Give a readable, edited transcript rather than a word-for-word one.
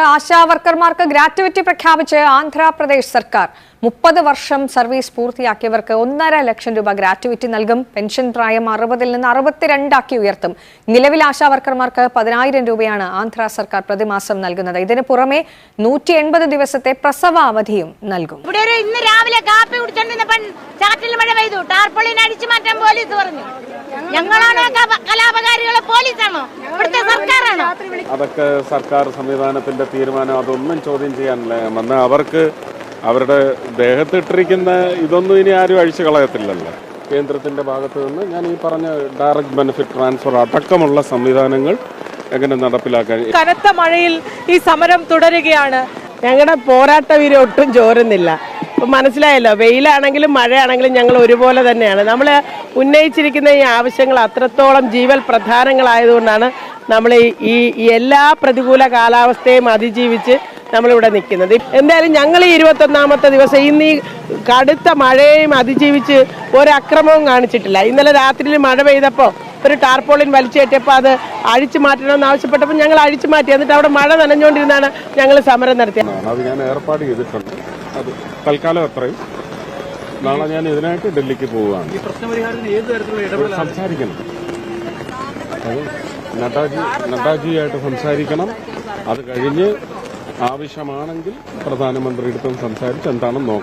ആശാവർക്കർമാർക്ക് gratuity പ്രഖ്യാപിച്ച് ആന്ധ്രാപ്രദേശ് സർക്കാർ 30 വർഷം സർവീസ് പൂർത്തിയാക്കിയവർക്ക് 1.5 ലക്ഷം രൂപ ഗ്രാറ്റുവിറ്റി നൽകും. പെൻഷൻ പ്രായം 60-ൽ നിന്ന് 62 ആക്കി ഉയർത്തും. നിലവിൽ ആശാവർക്കർമാർക്ക് 10,000 രൂപയാണ് ആന്ധ്ര സർക്കാർ പ്രതിമാസം നൽകുന്നത്. ഇതിന് പുറമെ 180 ദിവസത്തെ പ്രസവ അവധിയും നൽകും. ഇന്ന് രാവിലെ കാപ്പി കുടിച്ചോണ്ടിരുന്നപ്പോൾ ചാറ്റിൽ മഴ പെയ്തു. ടാർപോളിൻ അടിച്ചു മാറ്റാൻ പോലീസ് പറഞ്ഞു. ഞങ്ങളാണോ കലാപകാരികളെ? പോലീസാണോ? ഇവിടുത്തെ സർക്കാരാണോ? അതൊക്കെ സർക്കാർ സംവിധാനത്തിന്റെ തീരുമാനം. അതൊന്നും ചോദ്യം ചെയ്യാനില്ല. അവർക്ക് അവരുടെ ദേഹത്തിട്ടിരിക്കുന്ന ഇതൊന്നും ഇനി ആരും അഴിച്ചു കളയത്തില്ലല്ലോ. കേന്ദ്രത്തിന്റെ ഭാഗത്ത് നിന്ന് ഞാൻ ഈ പറഞ്ഞ ഡയറക്റ്റ് ബെനിഫിറ്റ് ട്രാൻസ്ഫർ അടക്കമുള്ള സംവിധാനങ്ങൾ എങ്ങനെ നടപ്പിലാക്കാൻ. കനത്ത മഴയിൽ ഈ സമരം തുടരുകയാണ്. ഞങ്ങളുടെ പോരാട്ട വീര്യം ഒട്ടും ചോരുന്നില്ല. ഇപ്പം മനസ്സിലായല്ലോ, വെയിലാണെങ്കിലും മഴയാണെങ്കിലും ഞങ്ങൾ ഒരുപോലെ തന്നെയാണ്. നമ്മൾ ഉന്നയിച്ചിരിക്കുന്ന ഈ ആവശ്യങ്ങൾ അത്രത്തോളം ജീവൽ പ്രധാനങ്ങളായതുകൊണ്ടാണ് നമ്മൾ ഈ എല്ലാ പ്രതികൂല കാലാവസ്ഥയും അതിജീവിച്ച് നമ്മളിവിടെ നിൽക്കുന്നത്. എന്തായാലും ഞങ്ങൾ ഈ 21ാമത്തെ ദിവസം ഇന്ന് ഈ കടുത്ത മഴയെയും അതിജീവിച്ച് ഒരക്രമവും കാണിച്ചിട്ടില്ല. ഇന്നലെ രാത്രിയിൽ മഴ പെയ്തപ്പോൾ ഒരു ടാർപോളിൻ വലിച്ചു കെട്ടിയപ്പോൾ അത് അഴിച്ചു മാറ്റണമെന്ന് ആവശ്യപ്പെട്ടപ്പോൾ ഞങ്ങൾ അഴിച്ചു മാറ്റി. എന്നിട്ട് അവിടെ മഴ നനഞ്ഞുകൊണ്ടിരുന്നാണ് ഞങ്ങൾ സമരം നടത്തിയത്. അത് ഞാൻ ഏർപ്പാട് ചെയ്തിട്ടുണ്ട്. അത് തൽക്കാലം അത്രയും. നാളെ ഞാൻ ഇതിനായിട്ട് ഡൽഹിക്ക് പോവുകയാണ്. സംസാരിക്കണം. നഡ്ഡാജിയായിട്ട് സംസാരിക്കണം. അത് കഴിഞ്ഞ് ആവശ്യമാണെങ്കിൽ പ്രധാനമന്ത്രിയുടെ സംസാരിച്ച് എന്താണെന്ന് നോക്കണം.